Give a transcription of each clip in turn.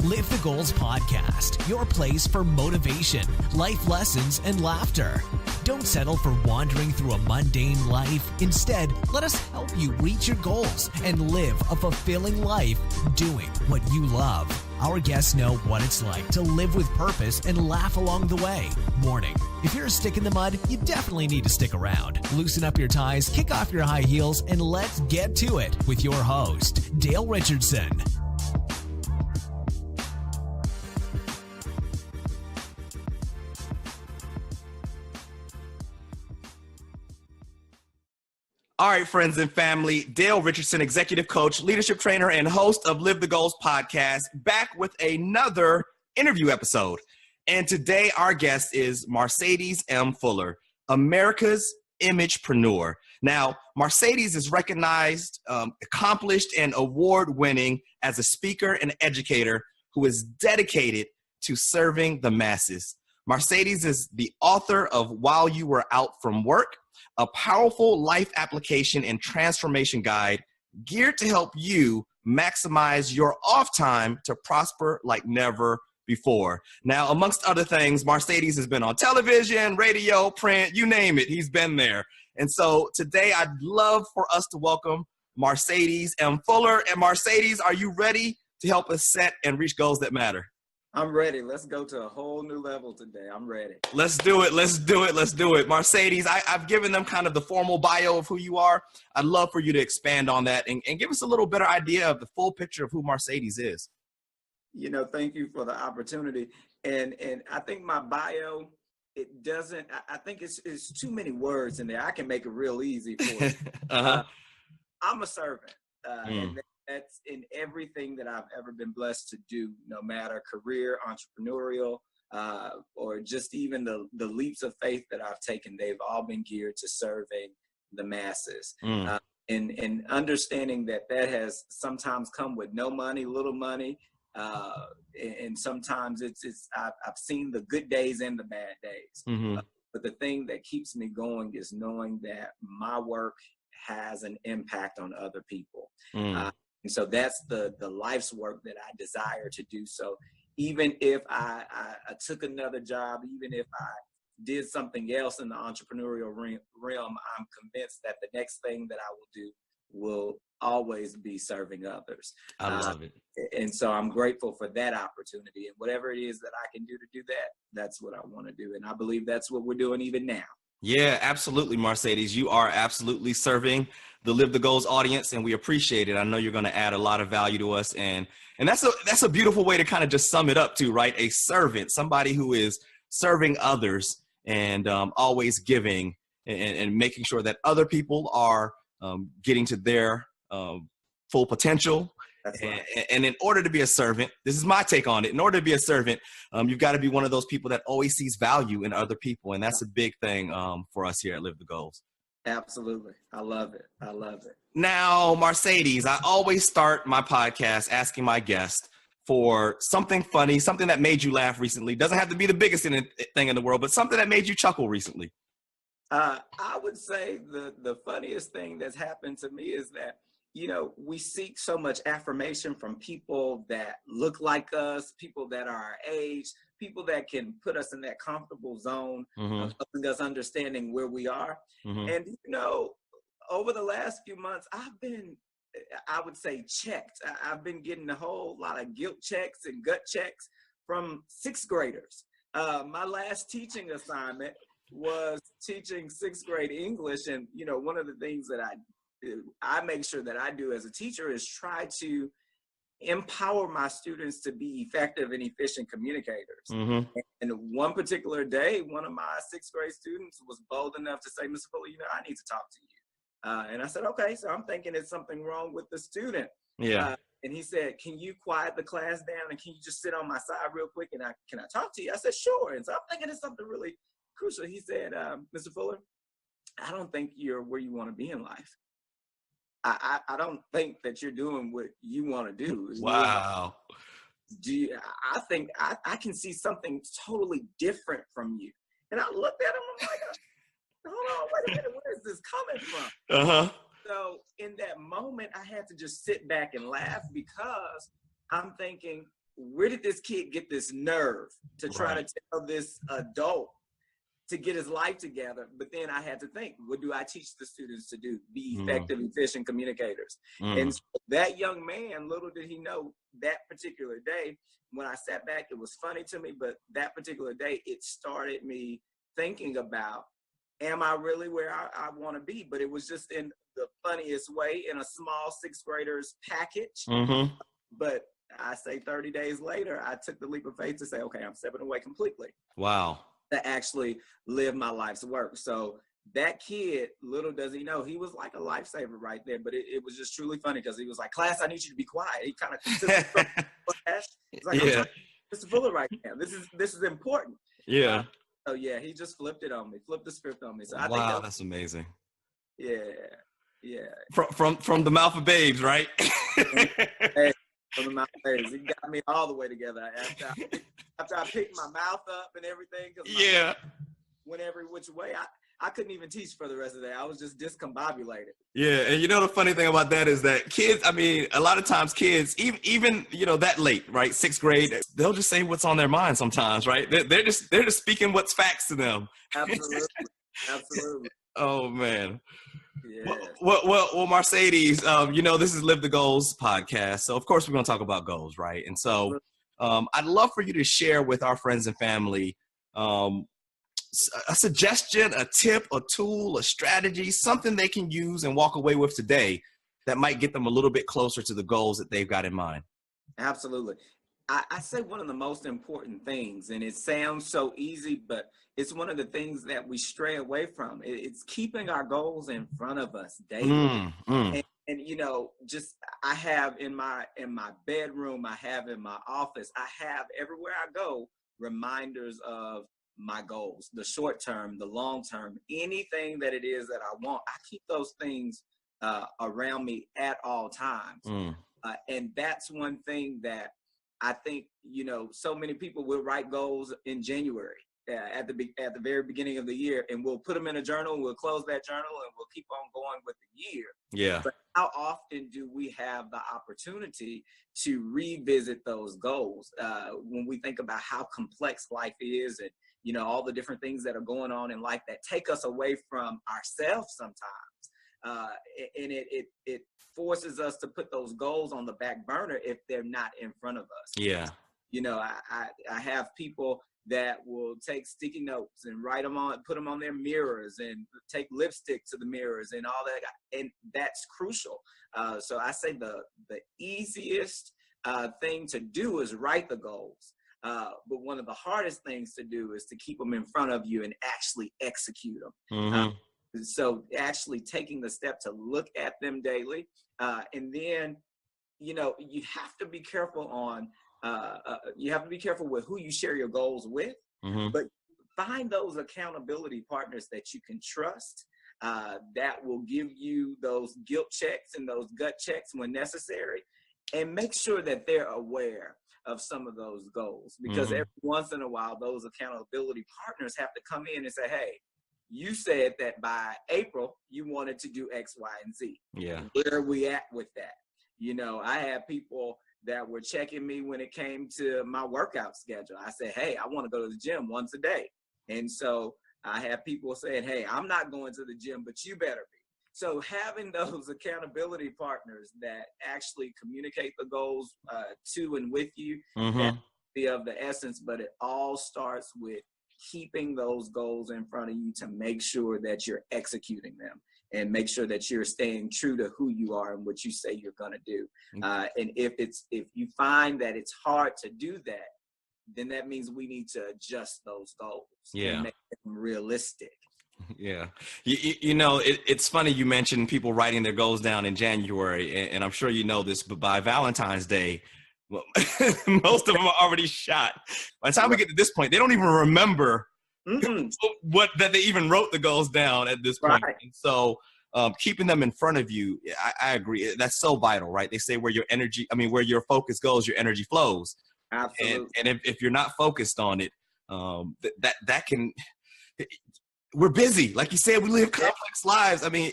Live the Goals Podcast, your place for motivation, life lessons, and laughter. Don't settle for wandering through a mundane life. Instead, let us help you reach your goals and live a fulfilling life doing what you love. Our guests know what it's like to live with purpose and laugh along the way. Warning, if you're a stick in the mud, you definitely need to stick around. Loosen up your ties, kick off your high heels, and let's get to it with your host, Dale Richardson. All right, friends and family, Dale Richardson, executive coach, leadership trainer, and host of Live the Goals podcast, back with another interview episode. And today our guest is Marcedes M. Fuller, America's Imagepreneur. Now, Marcedes is recognized, accomplished, and award-winning as a speaker and educator who is dedicated to serving the masses. Marcedes is the author of While You Were Out from Work, a powerful life application and transformation guide geared to help you maximize your off time to prosper like never before. Now, amongst other things, Marcedes has been on television, radio, print, you name it, he's been there. And so today I'd love for us to welcome Marcedes M. Fuller. And Marcedes, are you ready to help us set and reach goals that matter? I'm ready. Let's go to a whole new level today. I'm ready. Let's do it. Let's do it. Let's do it. Marcedes, I've given them kind of the formal bio of who you are. I'd love for you to expand on that and give us a little better idea of the full picture of who Marcedes is. You know, thank you for the opportunity. And I think my bio, it doesn't, I think it's too many words in there. I can make it real easy for you. I'm a servant. And that's in everything that I've ever been blessed to do, no matter career, entrepreneurial, or just even the leaps of faith that I've taken. They've all been geared to serving the masses. And understanding that has sometimes come with no money, little money. And sometimes I've seen the good days and the bad days. But the thing that keeps me going is knowing that my work has an impact on other people. And so that's the life's work that I desire to do. So even if I took another job, even if I did something else in the entrepreneurial realm, I'm convinced that the next thing that I will do will always be serving others. I love it. And so I'm grateful for that opportunity. And whatever it is that I can do to do that, that's what I want to do. And I believe that's what we're doing even now. Yeah, absolutely, Marcedes. You are absolutely serving the Live the Goals audience, and we appreciate it. I know you're going to add a lot of value to us, and that's a beautiful way to kind of just sum it up too, right? A servant, somebody who is serving others and always giving and making sure that other people are getting to their full potential. Right. And in order to be a servant, this is my take on it. In order to be a servant, you've got to be one of those people that always sees value in other people. And that's a big thing for us here at Live the Goals. Absolutely. I love it. I love it. Now, Marcedes, I always start my podcast asking my guest for something funny, something that made you laugh recently. Doesn't have to be the biggest thing in the world, but something that made you chuckle recently. I would say the funniest thing that's happened to me is that, you know, we seek so much affirmation from people that look like us, people that are our age, people that can put us in that comfortable zone of us understanding where we are. And, you know, over the last few months, I've been, I would say, checked. I've been getting a whole lot of guilt checks and gut checks from sixth graders. My last teaching assignment was teaching sixth grade English. And, you know, one of the things that I make sure that I do as a teacher is try to empower my students to be effective and efficient communicators. And one particular day, one of my sixth grade students was bold enough to say, Mr. Fuller, you know, I need to talk to you. And I said, okay, so I'm thinking it's something wrong with the student. And he said, can you quiet the class down and can you just sit on my side real quick and can I talk to you? I said, sure. And so I'm thinking it's something really crucial. He said, Mr. Fuller, I don't think you're where you want to be in life. I don't think that you're doing what you want to do. Wow. I think I can see something totally different from you. And I looked at him, I'm like, hold on, wait a minute, where is this coming from? Uh-huh. So in that moment, I had to just sit back and laugh, because I'm thinking, where did this kid get this nerve to try to tell this adult to get his life together? But then I had to think, what do I teach the students to do? Be effective, efficient communicators. And so that young man, little did he know, that particular day, when I sat back, it was funny to me, but that particular day, it started me thinking about, am I really where I want to be? But it was just in the funniest way, in a small sixth grader's package. But I say 30 days later, I took the leap of faith to say, okay, I'm stepping away completely. Wow. To actually live my life's work. So that kid, little does he know, he was like a lifesaver right there. But it was just truly funny, because he was like, class, I need you to be quiet. He kind of he's like, I'm Mr. Fuller right now. This is important. Yeah. So yeah, he just flipped the script on me. So I wow, think that's amazing. Yeah. From the mouth of babes, right? Hey, from the mouth of babes, he got me all the way together after I picked my mouth up and everything. Yeah. Went every which way. I couldn't even teach for the rest of the day. I was just discombobulated. Yeah, and you know the funny thing about that is that kids, I mean, a lot of times kids, even that late, right, sixth grade, they'll just say what's on their mind sometimes, right? They're just speaking what's facts to them. Absolutely. Oh man. Yeah. Well, Marcedes, this is Live the Goals podcast, so of course we're going to talk about goals, right? And so I'd love for you to share with our friends and family a suggestion, a tip, a tool, a strategy, something they can use and walk away with today that might get them a little bit closer to the goals that they've got in mind. Absolutely. I say one of the most important things, and it sounds so easy, but it's one of the things that we stray away from. It's keeping our goals in front of us daily. And I have in my bedroom, I have in my office, I have everywhere I go reminders of my goals, the short term, the long term, anything that it is that I want. I keep those things around me at all times. And that's one thing that I think, so many people will write goals in January at the very beginning of the year, and we'll put them in a journal, and we'll close that journal, and we'll keep on going with the year. Yeah. But how often do we have the opportunity to revisit those goals when we think about how complex life is, and all the different things that are going on in life that take us away from ourselves sometimes. And it forces us to put those goals on the back burner if they're not in front of us. Yeah. I have people that will take sticky notes and put them on their mirrors, and take lipstick to the mirrors and all that. And that's crucial. So I say the easiest thing to do is write the goals. But one of the hardest things to do is to keep them in front of you and actually execute them. So actually taking the step to look at them daily. And then, you have to be careful with who you share your goals with, but find those accountability partners that you can trust, that will give you those guilt checks and those gut checks when necessary, and make sure that they're aware of some of those goals, because every once in a while, those accountability partners have to come in and say, hey, you said that by April, you wanted to do X, Y, and Z. Yeah. Where are we at with that? I had people that were checking me when it came to my workout schedule. I said, hey, I want to go to the gym once a day. And so I had people saying, hey, I'm not going to the gym, but you better be. So having those accountability partners that actually communicate the goals to and with you, that be of the essence, but it all starts with keeping those goals in front of you to make sure that you're executing them, and make sure that you're staying true to who you are and what you say you're going to do. And if you find that it's hard to do that, then that means we need to adjust those goals and make them realistic. Yeah. It's funny you mentioned people writing their goals down in January, and I'm sure you know this, but by Valentine's Day, well, most of them are already shot. By the time we get to this point, they don't even remember that they even wrote the goals down at this point. Right. And so keeping them in front of you, I agree. That's so vital, right? They say where your focus goes, your energy flows. Absolutely. And if you're not focused on it, that can, we're busy. Like you said, we live complex lives. I mean,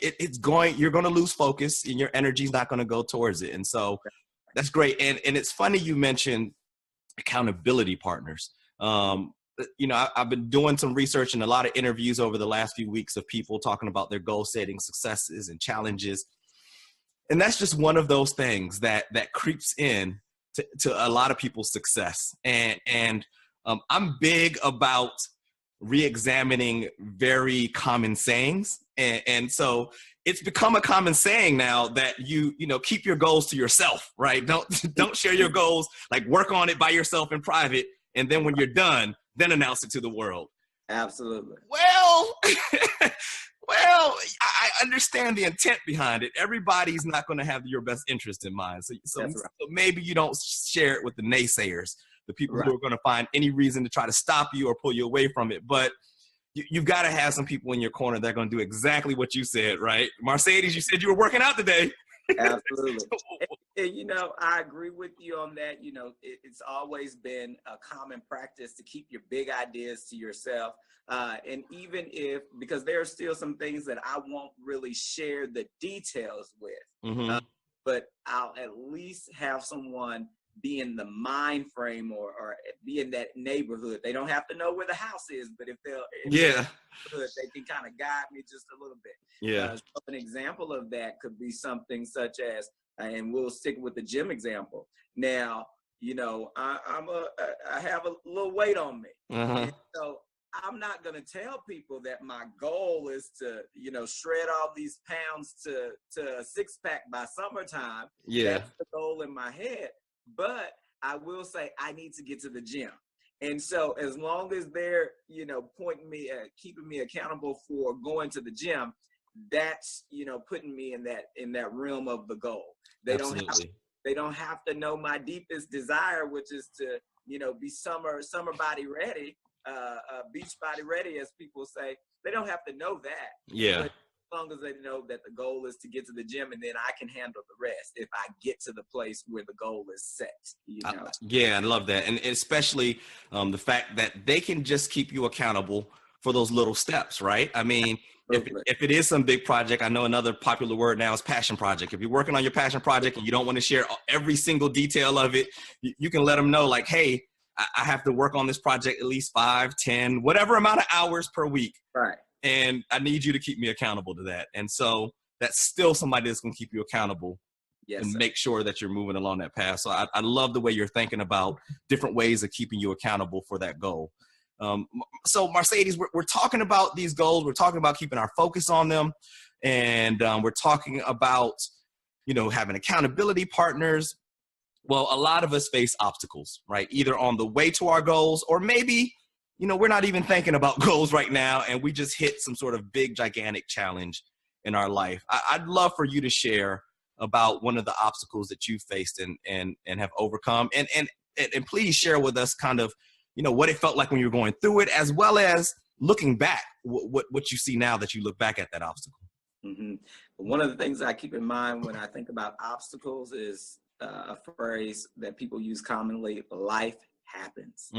you're going to lose focus and your energy's not going to go towards it. And so that's great. And it's funny you mentioned accountability partners. I've been doing some research and a lot of interviews over the last few weeks of people talking about their goal setting successes and challenges. And that's just one of those things that creeps in to a lot of people's success. And I'm big about re-examining very common sayings. And so it's become a common saying now that you keep your goals to yourself, right? Don't share your goals, like work on it by yourself in private. And then when you're done, then announce it to the world. Absolutely. Well, I understand the intent behind it. Everybody's not going to have your best interest in mind. So maybe you don't share it with the naysayers, the people who are going to find any reason to try to stop you or pull you away from it. But you've got to have some people in your corner that are going to do exactly what you said, right? Marcedes, you said you were working out today. Absolutely. And, I agree with you on that. It's always been a common practice to keep your big ideas to yourself. And even because there are still some things that I won't really share the details with, but I'll at least have someone be in the mind frame or be in that neighborhood. They don't have to know where the house is, but if they're they can kind of guide me just a little bit. Yeah. So an example of that could be something such as, and we'll stick with the gym example. Now, I have a little weight on me. And so I'm not going to tell people that my goal is to, shred all these pounds to a six-pack by summertime. Yeah. That's the goal in my head. But I will say I need to get to the gym. And so as long as they're, pointing me at keeping me accountable for going to the gym, that's, putting me in that realm of the goal. They don't have to know my deepest desire, which is to, be summer body ready, beach body ready, as people say. They don't have to know that. Yeah. But as long as they know that the goal is to get to the gym, and then I can handle the rest if I get to the place where the goal is set. Yeah, I love that. And especially the fact that they can just keep you accountable for those little steps, right? I mean, if it is some big project, I know another popular word now is passion project. If you're working on your passion project and you don't want to share every single detail of it, you can let them know, like, hey, I have to work on this project at least 5, 10, whatever amount of hours per week. Right. And I need you to keep me accountable to that. And so that's still somebody that's going to keep you accountable and make sure that you're moving along that path. So I love the way you're thinking about different ways of keeping you accountable for that goal. So Marcedes, we're talking about these goals. We're talking about keeping our focus on them. And we're talking about, having accountability partners. Well, a lot of us face obstacles, right? Either on the way to our goals, or maybe we're not even thinking about goals right now, and we just hit some sort of big, gigantic challenge in our life. I'd love for you to share about one of the obstacles that you faced and have overcome, and please share with us kind of, what it felt like when you were going through it, as well as looking back, what you see now that you look back at that obstacle. Mm-hmm. One of the things I keep in mind when I think about obstacles is a phrase that people use commonly: life happens.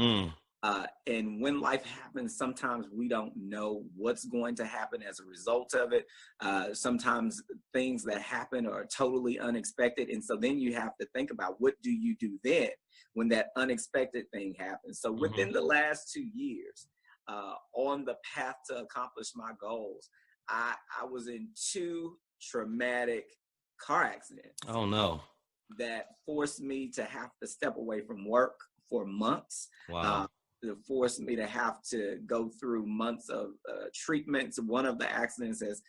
And when life happens, sometimes we don't know what's going to happen as a result of it. Sometimes things that happen are totally unexpected. And so then you have to think about, what do you do then when that unexpected thing happens? So within the last 2 years, on the path to accomplish my goals, I was in 2 traumatic car accidents. Oh, no. That forced me to have to step away from work for months. Wow. It forced me to have to go through months of treatments. One of the accidents has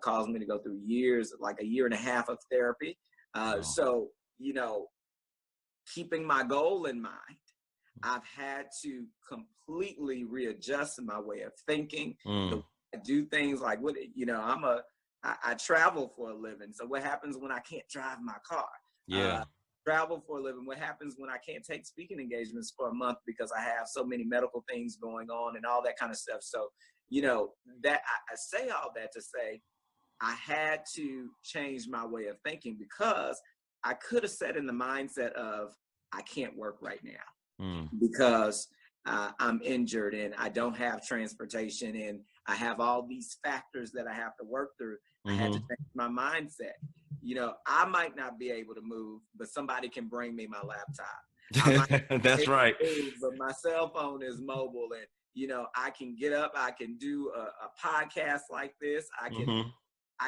caused me to go through years, like a year and a half of therapy. So, keeping my goal in mind, I've had to completely readjust my way of thinking. The way I do things, like, I travel for a living. So what happens when I can't drive my car? Yeah. Travel for a living. What happens when I can't take speaking engagements for a month because I have so many medical things going on and all that kind of stuff? So, that I say all that to say, I had to change my way of thinking, because I could have sat in the mindset of, I can't work right now because I'm injured and I don't have transportation and I have all these factors that I have to work through. I had to change my mindset. You know, I might not be able to move, but somebody can bring me my laptop. I might That's right. move, but my cell phone is mobile, and you know, I can get up, I can do a podcast like this. I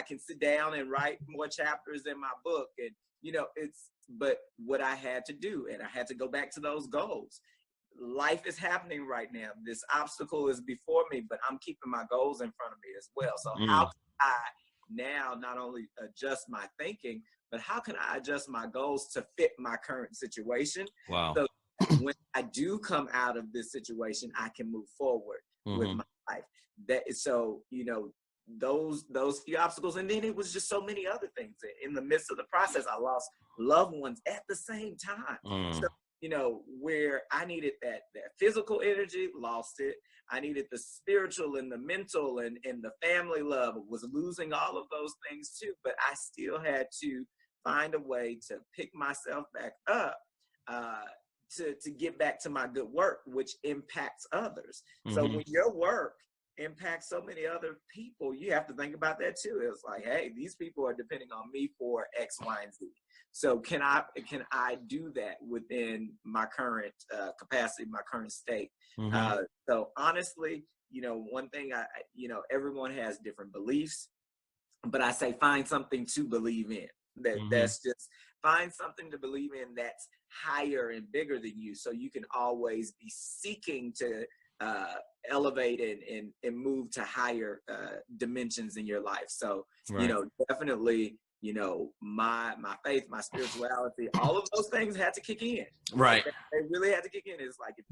can sit down and write more chapters in my book. And, you know, but what I had to do, and I had to go back to those goals. Life is happening right now. This obstacle is before me, but I'm keeping my goals in front of me as well. So how can I now not only adjust my thinking, but how can I adjust my goals to fit my current situation? Wow. So when I do come out of this situation, I can move forward with my life. That is, so, you know, those few obstacles, and then it was just so many other things in the midst of the process. I lost loved ones at the same time. So, you know, where I needed that physical energy, lost it. I needed the spiritual and the mental and the family love, was losing all of those things too. But I still had to find a way to pick myself back up, to get back to my good work, which impacts others. So when your work impacts so many other people, you have to think about that too. It's like, hey, these people are depending on me for X, Y, and Z. So can I do that within my current capacity, my current state? So honestly, you know, one thing you know, everyone has different beliefs, but I say find something to believe in. That's just find something to believe in that's higher and bigger than you, so you can always be seeking to elevate and move to higher dimensions in your life. So, you know, definitely, you know, my faith, my spirituality, all of those things had to kick in. Right. They really had to kick in. It's like, if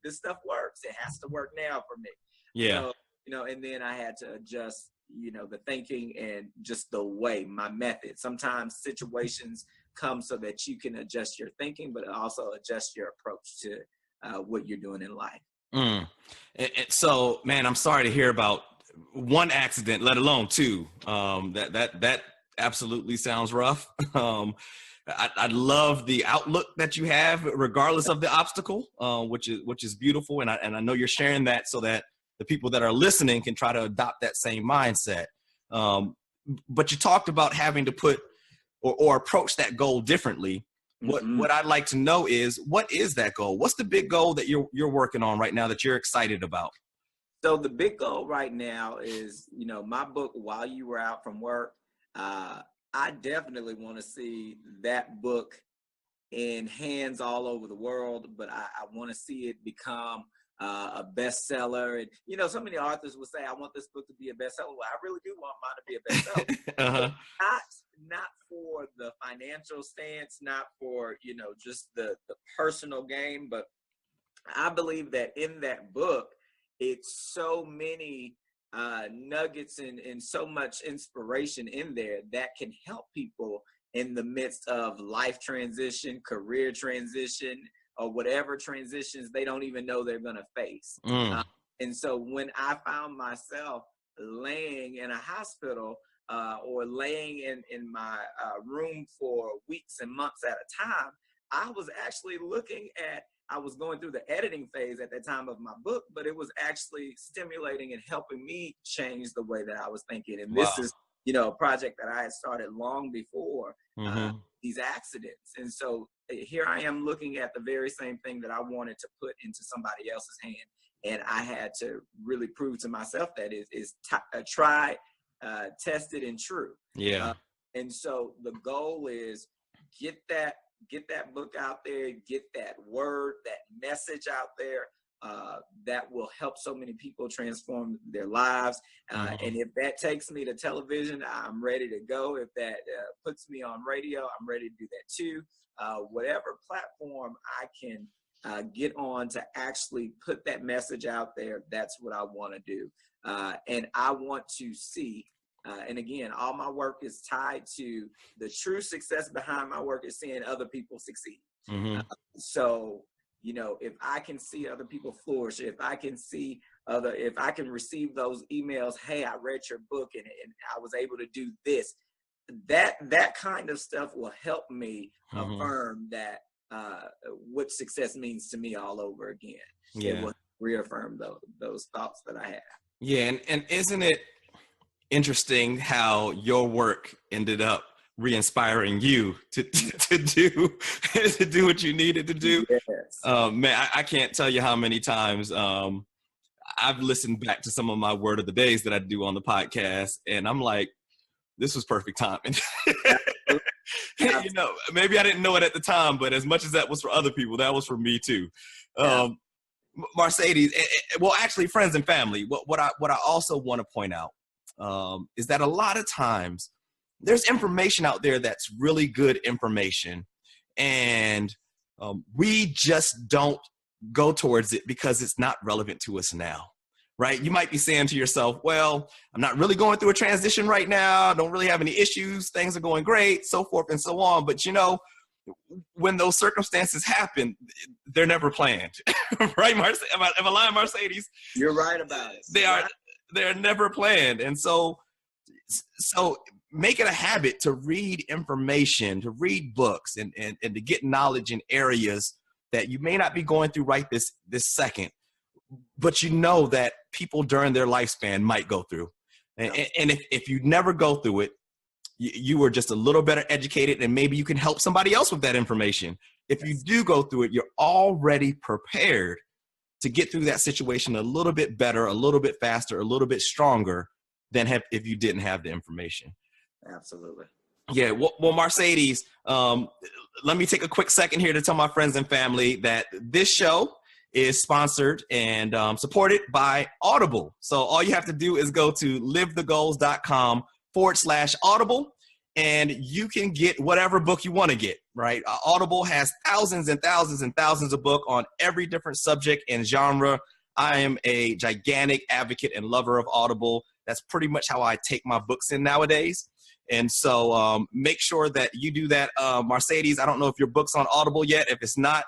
this stuff works, it has to work now for me. Yeah. So, you know, and then I had to adjust, you know, the thinking and just the way, my method. Sometimes situations come so that you can adjust your thinking, but also adjust your approach to what you're doing in life. And so, man, I'm sorry to hear about one accident, let alone two. That absolutely sounds rough. I love the outlook that you have, regardless of the obstacle, which is beautiful. And I know you're sharing that so that the people that are listening can try to adopt that same mindset. But you talked about having to put or approach that goal differently. What I'd like to know is, what is that goal? What's the big goal that you're working on right now that you're excited about? So the big goal right now is, you know, my book, While You Were Out from Work. I definitely want to see that book in hands all over the world, but I want to see it become a bestseller. And, you know, so many authors will say, I want this book to be a bestseller. Well, I really do want mine to be a bestseller. Not for the financial stance, not for, you know, just the personal gain, but I believe that in that book, it's so many nuggets and so much inspiration in there that can help people in the midst of life transition, career transition, or whatever transitions they don't even know they're going to face. And so when I found myself laying in a hospital or laying in my room for weeks and months at a time, I was actually looking at, I was going through the editing phase at that time of my book, but it was actually stimulating and helping me change the way that I was thinking. And this is, you know, a project that I had started long before these accidents. And so here I am looking at the very same thing that I wanted to put into somebody else's hand. And I had to really prove to myself that is tried, tested, and true. Yeah. And so the goal is get that book out there, get that word, that message out there that will help so many people transform their lives. And if that takes me to television, I'm ready to go. If that puts me on radio, I'm ready to do that too. Whatever platform I can get on to actually put that message out there, that's what I want to do. And I want to see, and again, all my work is tied to the true success behind my work is seeing other people succeed. So You know, if I can see other people flourish, if I can see if I can receive those emails, hey, I read your book and I was able to do this, that kind of stuff will help me affirm that what success means to me all over again. Yeah. It will reaffirm those thoughts that I have. Yeah, and isn't it interesting how your work ended up re-inspiring you to do to do what you needed to do? Yes. Man, I can't tell you how many times I've listened back to some of my word of the days that I do on the podcast, and I'm like, this was perfect timing. You know, maybe I didn't know it at the time, but as much as that was for other people, that was for me too. Marcedes, well, actually, friends and family. What I also want to point out is that a lot of times there's information out there that's really good information, and we just don't go towards it because it's not relevant to us now, right? You might be saying to yourself, well, I'm not really going through a transition right now. I don't really have any issues. Things are going great, so forth and so on. But, you know, when those circumstances happen, they're never planned, right? Am I lying, Marcedes? You're right about it. They're never planned. And so make it a habit to read information, to read books, and to get knowledge in areas that you may not be going through right this second, but you know that people during their lifespan might go through. And if you never go through it, you are just a little better educated, and maybe you can help somebody else with that information. If you do go through it, you're already prepared to get through that situation a little bit better, a little bit faster, a little bit stronger than if you didn't have the information. Absolutely. Yeah. Well, Marcedes, let me take a quick second here to tell my friends and family that this show is sponsored and supported by Audible. So all you have to do is go to livethegoals.com/Audible, and you can get whatever book you want to get, right? Audible has thousands and thousands and thousands of books on every different subject and genre. I am a gigantic advocate and lover of Audible. That's pretty much how I take my books in nowadays. And so make sure that you do that. Marcedes, I don't know if your book's on Audible yet. If it's not,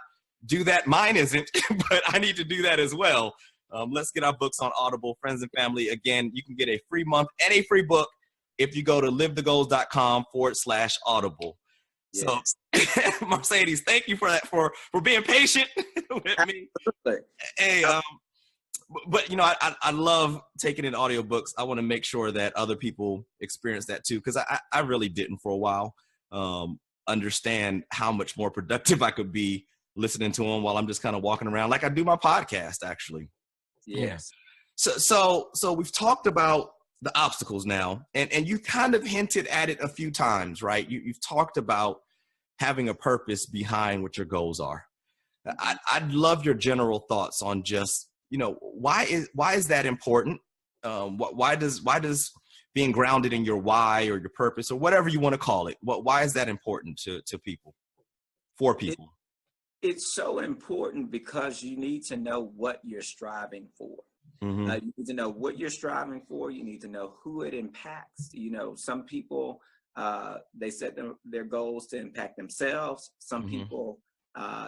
do that. Mine isn't, but I need to do that as well. Let's get our books on Audible. Friends and family, again, you can get a free month and a free book if you go to livethegoals.com/Audible. Yes. So, Marcedes, thank you for that, for being patient with me. Hey, but you know, I love taking in audiobooks. I want to make sure that other people experience that too, because I really didn't for a while understand how much more productive I could be listening to them while I'm just kind of walking around, like I do my podcast, actually. Yes. Yeah. So we've talked about the obstacles now, and you kind of hinted at it a few times, right? You've talked about having a purpose behind what your goals are. I'd love your general thoughts on just, you know, why is that important? Why does being grounded in your why or your purpose or whatever you want to call it, why is that important to people, for people? It's so important because you need to know what you're striving for. Mm-hmm. You need to know what you're striving for. You need to know who it impacts. You know, some people, they set their goals to impact themselves. Some Mm-hmm. people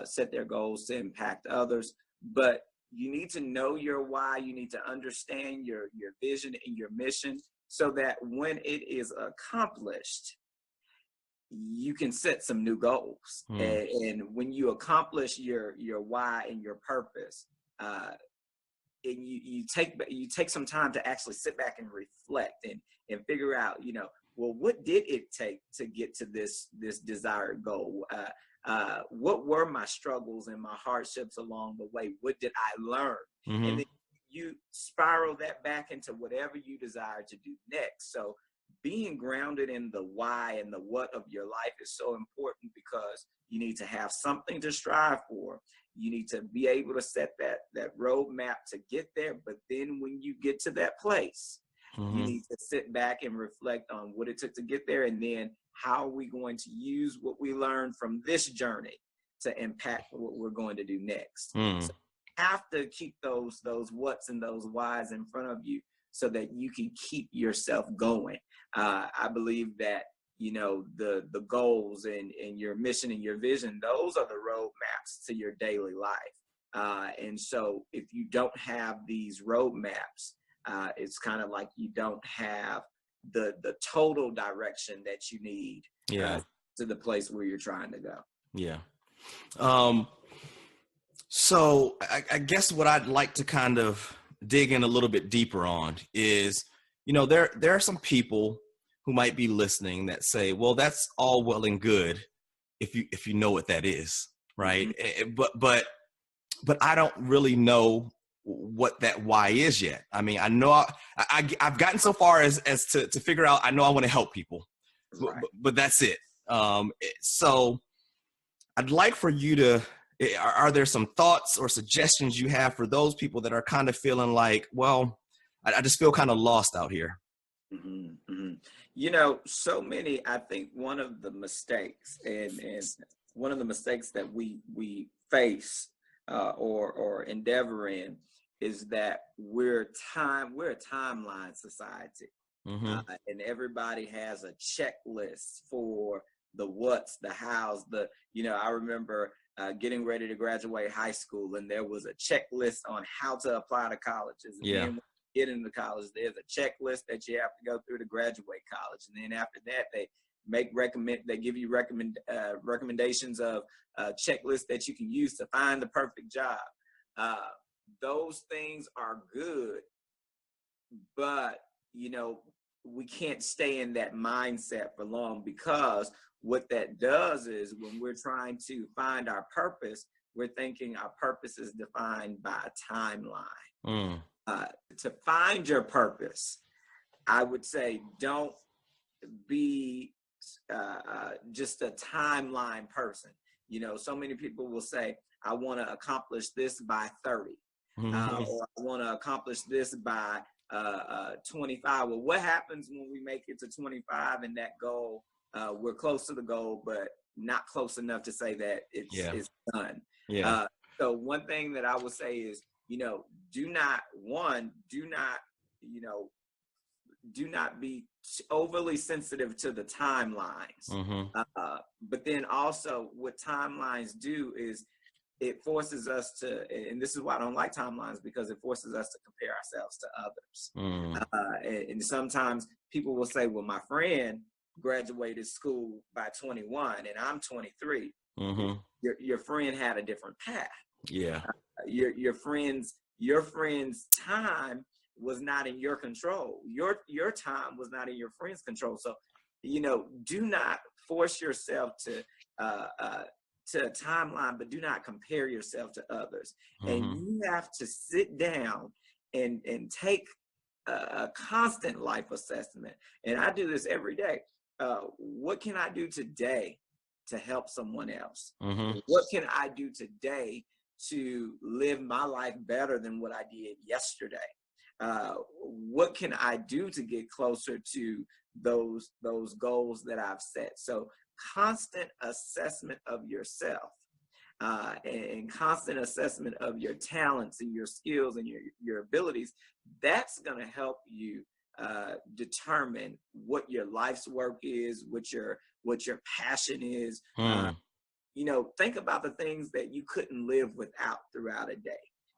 set their goals to impact others. But you need to know your why. You need to understand your vision and your mission so that when it is accomplished, you can set some new goals. And when you accomplish your why and your purpose, and you take some time to actually sit back and reflect and figure out, you know, well, what did it take to get to this desired goal? What were my struggles and my hardships along the way? What did I learn? Mm-hmm. And then you spiral that back into whatever you desire to do next. So being grounded in the why and the what of your life is so important, because you need to have something to strive for. You need to be able to set that roadmap to get there. But then when you get to that place, Mm-hmm. you need to sit back and reflect on what it took to get there. And then how are we going to use what we learned from this journey to impact what we're going to do next? So you have to keep those what's and those whys in front of you so that you can keep yourself going. I believe that the goals and your mission and your vision. Those are the roadmaps to your daily life. And so if you don't have these roadmaps, it's kind of like you don't have the total direction that you need to the place where you're trying to go. Yeah. So I guess what I'd like to kind of dig in a little bit deeper on is, there are some people who might be listening that say, well, that's all well and good if you know what that is, right? Mm-hmm. But I don't really know what that why is yet. I mean, I know I've gotten so far as to figure out, I know I want to help people, right. but that's it. So I'd like for you to, are there some thoughts or suggestions you have for those people that are kind of feeling like, well, I just feel kind of lost out here? Mm-hmm, mm-hmm. So many, I think one of the mistakes and one of the mistakes that we face or endeavor in is that we're a timeline society. Mm-hmm. And everybody has a checklist for the what's, the how's, I remember getting ready to graduate high school, and there was a checklist on how to apply to colleges. And then when you get into college, there's a checklist that you have to go through to graduate college. And then after that, they give you recommendations of checklists that you can use to find the perfect job. Those things are good, but we can't stay in that mindset for long, because what that does is when we're trying to find our purpose, we're thinking our purpose is defined by a timeline. To find your purpose, I would say don't be just a timeline person. So many people will say, I want to accomplish this by 30, or I want to accomplish this by 25. Well, what happens when we make it to 25 and that goal, we're close to the goal, but not close enough to say that it's done. Yeah. So one thing that I would say is, do not be overly sensitive to the timelines. Mm-hmm. But then also what timelines do is it forces us to, and this is why I don't like timelines, because it forces us to compare ourselves to others. And sometimes people will say, well, my friend graduated school by 21 and I'm 23. Mm-hmm. Your friend had a different path. Yeah. Your friend's time was not in your control. Your time was not in your friend's control. So, do not force yourself to a timeline, but do not compare yourself to others. Mm-hmm. And you have to sit down and take a constant life assessment. And I do this every day. What can I do today to help someone else? Mm-hmm. What can I do today to live my life better than what I did yesterday? What can I do to get closer to those goals that I've set? So constant assessment of yourself and constant assessment of your talents and your skills and your abilities, that's going to help you determine what your life's work is, what your passion is. Think about the things that you couldn't live without throughout a day.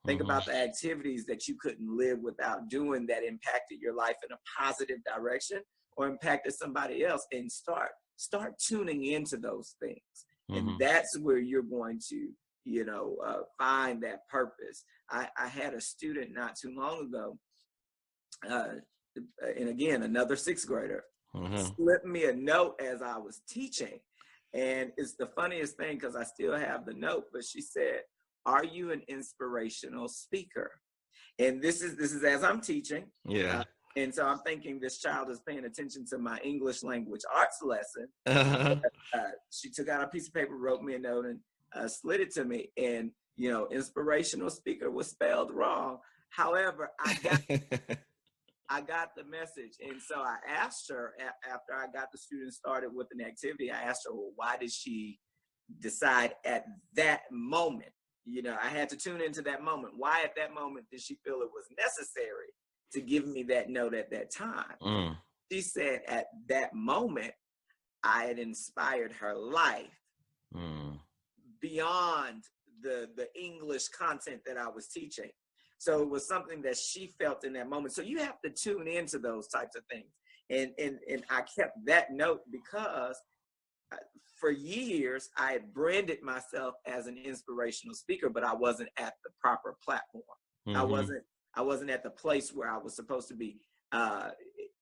Think about the activities that you couldn't live without doing that impacted your life in a positive direction or impacted somebody else, and start tuning into those things. Mm-hmm. And that's where you're going to, find that purpose. I had a student not too long ago, and again, another sixth grader, slipped me a note as I was teaching. And it's the funniest thing because I still have the note, but she said, "Are you an inspirational speaker?" And this is as I'm teaching. Yeah. And so I'm thinking this child is paying attention to my English language arts lesson. She took out a piece of paper, wrote me a note, and slid it to me. And, inspirational speaker was spelled wrong. However, I got the message. And so I asked her, after I got the students started with an activity, I asked her, well, why did she decide at that moment? I had to tune into that moment. Why at that moment did she feel it was necessary to give me that note at that time? She said, at that moment, I had inspired her life beyond the English content that I was teaching. So it was something that she felt in that moment. So you have to tune into those types of things. And I kept that note because for years I had branded myself as an inspirational speaker, but I wasn't at the proper platform. I wasn't at the place where I was supposed to be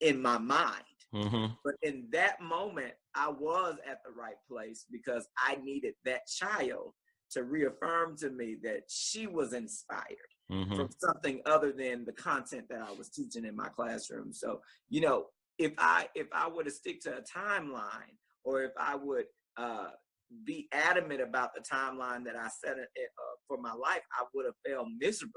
in my mind. But in that moment, I was at the right place because I needed that child to reaffirm to me that she was inspired from something other than the content that I was teaching in my classroom. So, you know, if I were to stick to a timeline, or if I would be adamant about the timeline that I set for my life, I would have failed miserably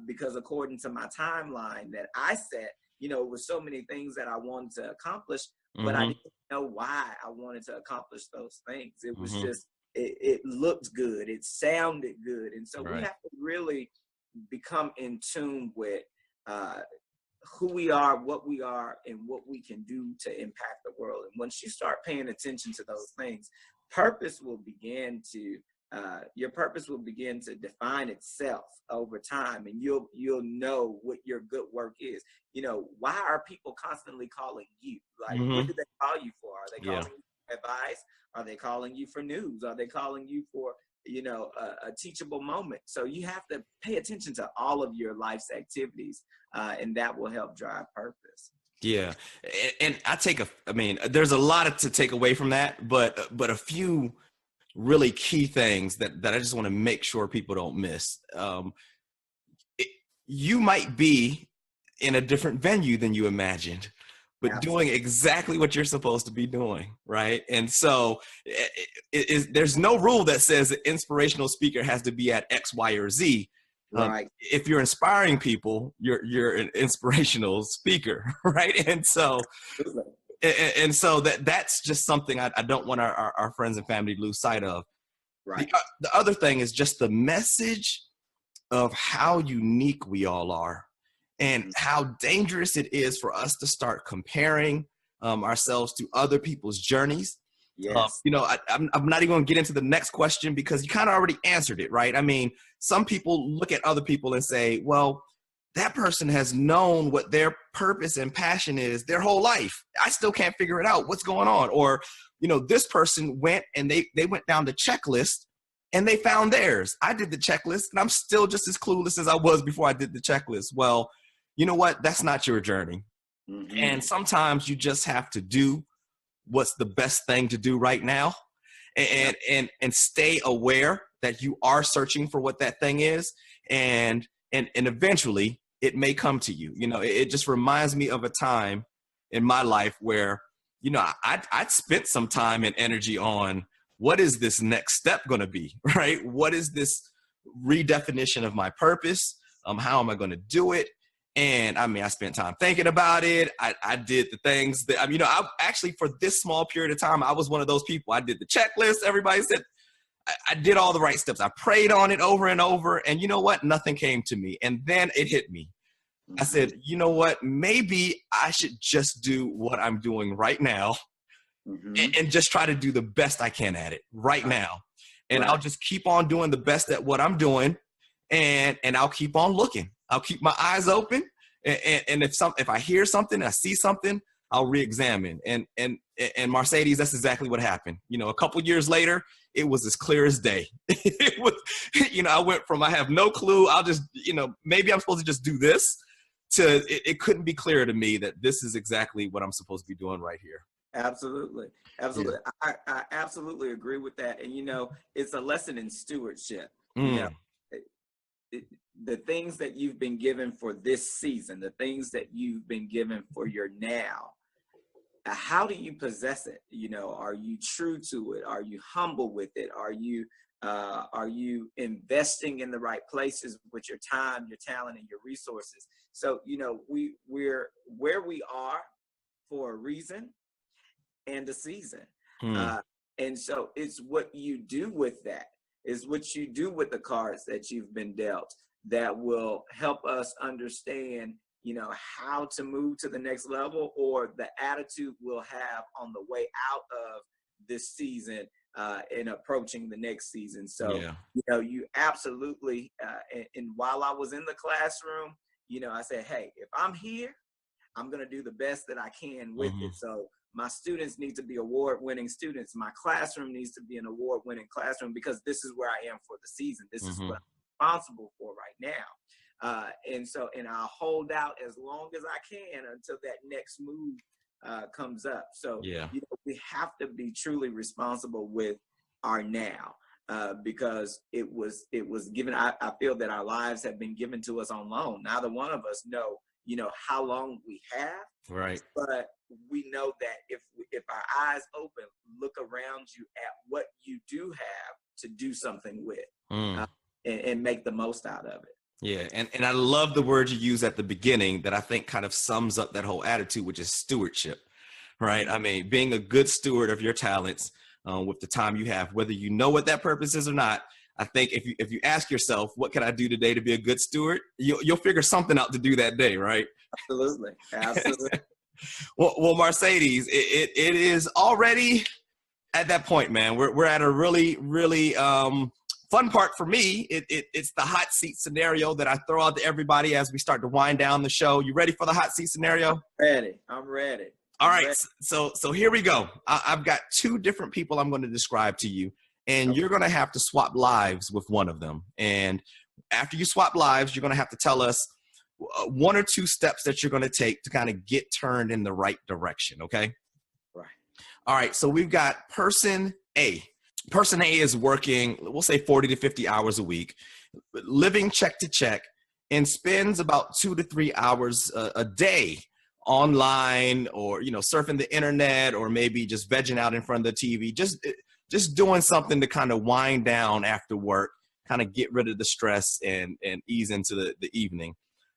because according to my timeline that I set, you know, with so many things that I wanted to accomplish, but I didn't know why I wanted to accomplish those things. It was just, it looked good. It sounded good. And so we have to really become in tune with who we are, what we are, and what we can do to impact the world. And once you start paying attention to those things, purpose will begin to, your purpose will begin to define itself over time, and you'll know what your good work is. You know, why are people constantly calling you? Like, what do they call you for? Are they calling you for advice? Are they calling you for news? Are they calling you for, you know, a teachable moment? So you have to pay attention to all of your life's activities, and that will help drive purpose. Yeah. And I mean, there's a lot to take away from that, but a few really key things that I just want to make sure people don't miss. You might be in a different venue than you imagined, but doing exactly what you're supposed to be doing, right? And so there's no rule that says an inspirational speaker has to be at X, Y, or Z. Right. If you're inspiring people, you're an inspirational speaker, right? And so that's just something I don't want our friends and family to lose sight of. Right. The other thing is just the message of how unique we all are, and how dangerous it is for us to start comparing ourselves to other people's journeys. Yes. You know, I'm not even going to get into the next question because you kind of already answered it, right? I mean, some people look at other people and say, well, that person has known what their purpose and passion is their whole life. I still can't figure it out. What's going on? Or, you know, this person went and they went down the checklist and they found theirs. I did the checklist and I'm still just as clueless as I was before I did the checklist. Well, you know what? That's not your journey. And sometimes you just have to do what's the best thing to do right now, and stay aware that you are searching for what that thing is. And eventually it may come to you. You know, it just reminds me of a time in my life where, you know, I'd spent some time and energy on what is this next step going to be, right? What is this redefinition of my purpose? How am I going to do it? And I mean, I spent time thinking about it. I did the things that, you know, I actually, for this small period of time, I was one of those people. I did the checklist. Everybody said, I did all the right steps. I prayed on it over and over. And you know what? Nothing came to me. And then it hit me. I said, you know what? Maybe I should just do what I'm doing right now and just try to do the best I can at it right now. And I'll just keep on doing the best at what I'm doing. And I'll keep on looking. I'll keep my eyes open. And if I hear something, I see something, I'll re-examine. And Marcedes, that's exactly what happened. You know, a couple years later, it was as clear as day. It was, you know, I went from, I have no clue. I'll just, you know, maybe I'm supposed to just do this, to it couldn't be clearer to me that this is exactly what I'm supposed to be doing right here. Absolutely. Absolutely. Yeah. I absolutely agree with that. And, you know, it's a lesson in stewardship. You know, the things that you've been given for this season, the things that you've been given for your now, how do you possess it? You know, are you true to it? Are you humble with it? Are you investing in the right places with your time, your talent, and your resources? So, you know, we're where we are for a reason and a season. And so it's what you do with that, is what you do with the cards that you've been dealt, that will help us understand, how to move to the next level, or the attitude we'll have on the way out of this season and approaching the next season. So, you absolutely, and while I was in the classroom, I said, hey, if I'm here, I'm going to do the best that I can with it. So my students need to be award-winning students. My classroom needs to be an award-winning classroom, because this is where I am for the season. This is what I'm responsible for right now. And I'll hold out as long as I can until that next move comes up. So, we have to be truly responsible with our now, because it was given. I feel that our lives have been given to us on loan. Neither one of us know, how long we have. Right. But we know that if our eyes open, look around you at what you do have to do something with, and make the most out of it. Yeah, and I love the word you use at the beginning that I think kind of sums up that whole attitude, which is stewardship, right? I mean, being a good steward of your talents with the time you have, whether you know what that purpose is or not. I think if you ask yourself, what can I do today to be a good steward? You'll figure something out to do that day, right? Absolutely. Well, Marcedes, it is already at that point, man. We're at a really, really fun part for me. It's the hot seat scenario that I throw out to everybody as we start to wind down the show. You ready for the hot seat scenario? I'm ready. All right. So here we go. I've got two different people I'm going to describe to you, and you're going to have to swap lives with one of them. And after you swap lives, you're going to have to tell us one or two steps that you're going to take to kind of get turned in the right direction. Okay. Right. All right. So we've got person A. Person A is working, we'll say 40 to 50 hours a week, living check to check, and spends about 2 to 3 hours a day online, or, surfing the internet, or maybe just vegging out in front of the TV, just doing something to kind of wind down after work, kind of get rid of the stress and ease into the evening.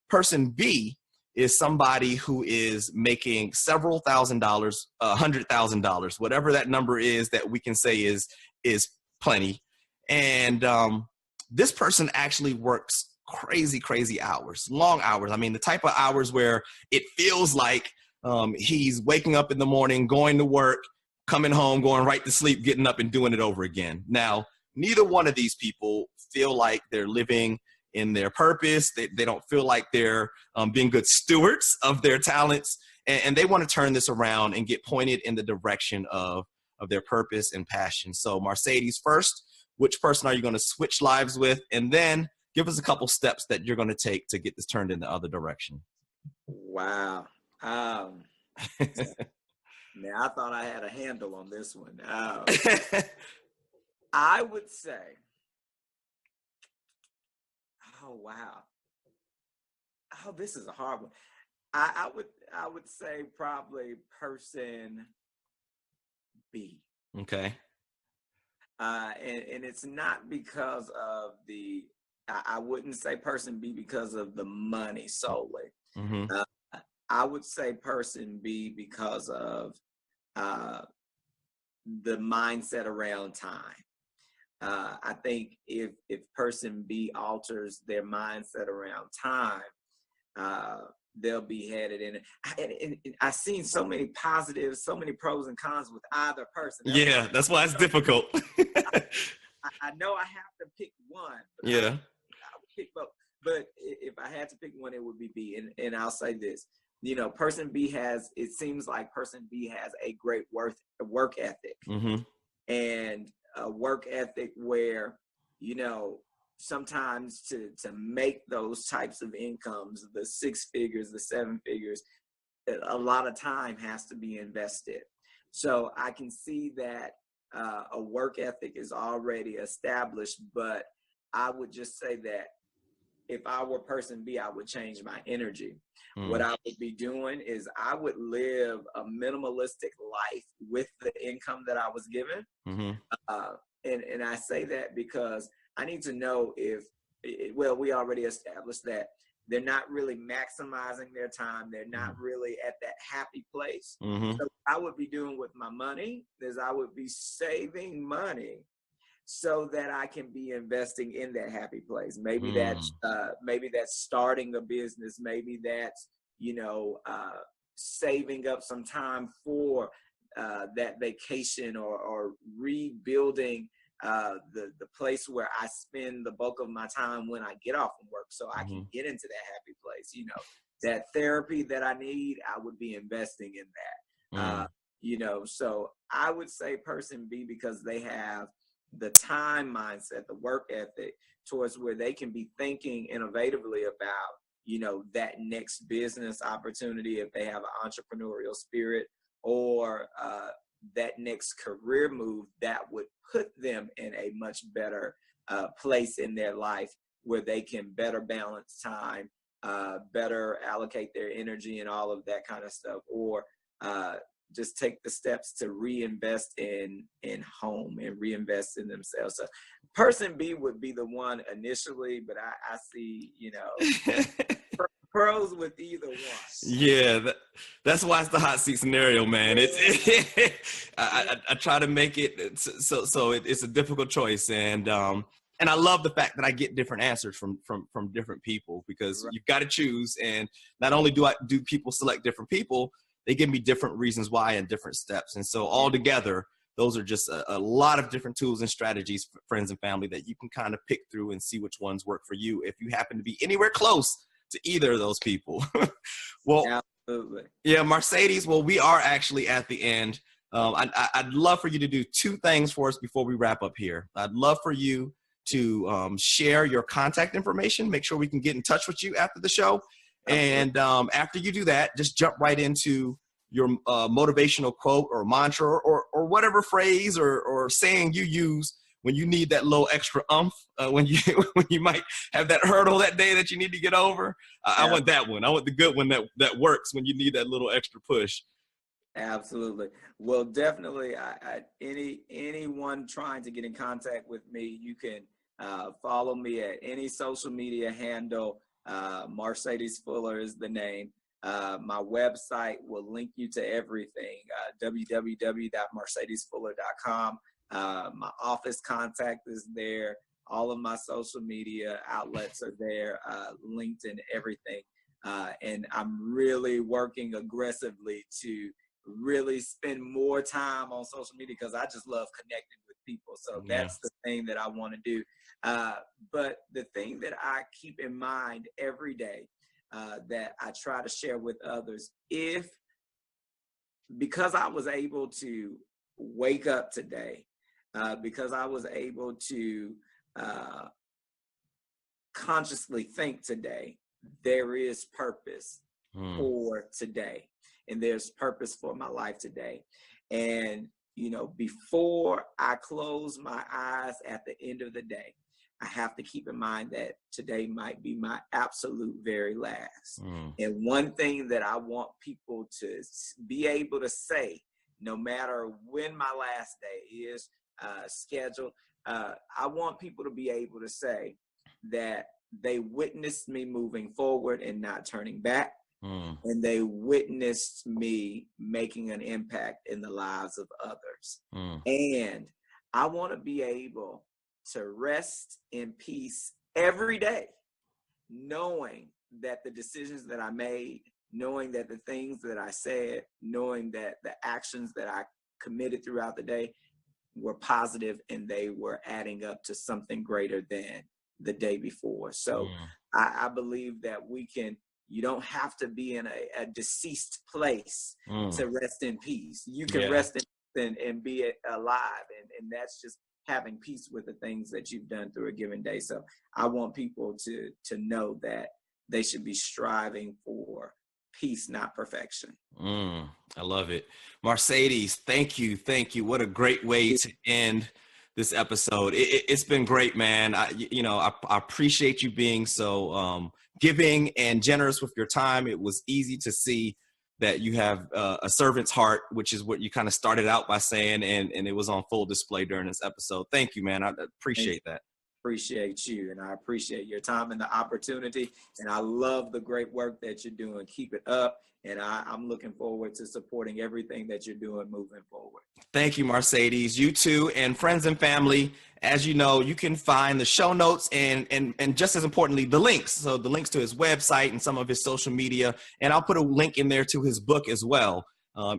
Person B is somebody who is making several $1,000s, $100,000, whatever that number is that we can say is plenty. And this person actually works crazy hours, long hours. I mean, the type of hours where it feels like he's waking up in the morning, going to work, coming home, going right to sleep, getting up and doing it over again. Now, neither one of these people feel like they're living in their purpose. They don't feel like they're being good stewards of their talents, and they want to turn this around and get pointed in the direction of their purpose and passion. So Marcedes, first, which person are you going to switch lives with? And then give us a couple steps that you're going to take to get this turned in the other direction. Wow. Now I thought I had a handle on this one. I would say, oh, wow. Oh, this is a hard one. I would say probably person B. Okay. And it's not because of I wouldn't say person B because of the money solely. I would say person B because of the mindset around time. I think if person B alters their mindset around time, they'll be headed in. And I've seen so many positives, so many pros and cons with either person. That's why it's difficult. I know I have to pick one. Yeah. I would pick both. But if I had to pick one, it would be B. And I'll say this. Person B it seems like person B has a great work ethic. And a work ethic where, sometimes to make those types of incomes, the 6 figures, the 7 figures, a lot of time has to be invested. So I can see that a work ethic is already established, but I would just say that if I were person B, I would change my energy. What I would be doing is I would live a minimalistic life with the income that I was given. And I say that because I need to know we already established that they're not really maximizing their time. They're not really at that happy place. So what I would be doing with my money is I would be saving money so that I can be investing in that happy place. Maybe that's starting a business. Maybe that's saving up some time for that vacation, or rebuilding the place where I spend the bulk of my time when I get off from work, so I can get into that happy place. That therapy that I need, I would be investing in that. So I would say person B, because they have the time mindset, the work ethic, towards where they can be thinking innovatively about, that next business opportunity, if they have an entrepreneurial spirit, or that next career move that would put them in a much better place in their life, where they can better balance time, better allocate their energy and all of that kind of stuff, or just take the steps to reinvest in home and reinvest in themselves. So person B would be the one initially, but I see, pros with either one. Yeah, that's why it's the hot seat scenario, man. I try to make it so it's a difficult choice, and I love the fact that I get different answers from different people, because Right. you've got to choose. And not only do people select different people, they give me different reasons why and different steps. And so all together, those are just a lot of different tools and strategies for friends and family that you can kind of pick through and see which ones work for you, if you happen to be anywhere close to either of those people. Well, Absolutely. yeah, Marcedes, well, we are actually at the end. I'd love for you to do two things for us before we wrap up here. I'd love for you to share your contact information, make sure we can get in touch with you after the show. And after you do that, just jump right into your motivational quote or mantra, or whatever phrase or saying you use when you need that little extra when you might have that hurdle that day that you need to get over. I want that one. I want the good one that works when you need that little extra push. Absolutely. Well, definitely, anyone trying to get in contact with me, you can follow me at any social media handle. Marcedes Fuller is the name. My website will link you to everything, www.marcedesfuller.com. My office contact is there. All of my social media outlets are there, linked and everything. And I'm really working aggressively to really spend more time on social media, because I just love connecting with people. So that's the thing that I want to do. But the thing that I keep in mind every day, that I try to share with others, because I was able to wake up today, because I was able to consciously think today, there is purpose for today, and there's purpose for my life today. And, before I close my eyes at the end of the day, I have to keep in mind that today might be my absolute very last. And one thing that I want people to be able to say, no matter when my last day is scheduled, I want people to be able to say that they witnessed me moving forward and not turning back. And they witnessed me making an impact in the lives of others. And I want to be able to rest in peace every day, knowing that the decisions that I made, knowing that the things that I said, knowing that the actions that I committed throughout the day were positive, and they were adding up to something greater than the day before. So I believe that you don't have to be in a deceased place to rest in peace. You can rest in and be alive. And that's just having peace with the things that you've done through a given day. So I want people to know that they should be striving for peace, not perfection. I love it. Marcedes, thank you. What a great way to end this episode. It's been great, man. I appreciate you being so giving and generous with your time. It was easy to see that you have a servant's heart, which is what you kind of started out by saying, and it was on full display during this episode. Thank you, man. I appreciate that. appreciate you, and I appreciate your time and the opportunity, and I love the great work that you're doing. Keep it up, and I'm looking forward to supporting everything that you're doing moving forward. Thank you, Marcedes. You too, and friends and family. As you know, you can find the show notes and just as importantly, the links. So the links to his website and some of his social media, and I'll put a link in there to his book as well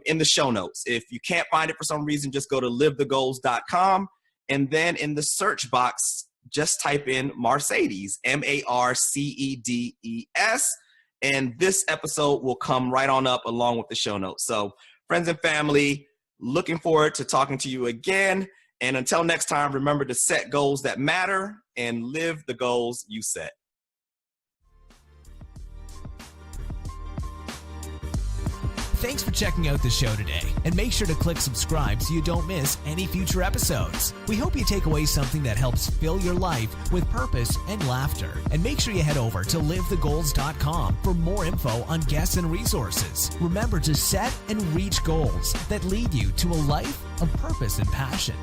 in the show notes. If you can't find it for some reason, just go to livethegoals.com, and then in the search box, just type in Marcedes, Marcedes, and this episode will come right on up along with the show notes. So friends and family, looking forward to talking to you again. And until next time, remember to set goals that matter and live the goals you set. Thanks for checking out the show today, and make sure to click subscribe so you don't miss any future episodes. We hope you take away something that helps fill your life with purpose and laughter. And make sure you head over to livethegoals.com for more info on guests and resources. Remember to set and reach goals that lead you to a life of purpose and passion.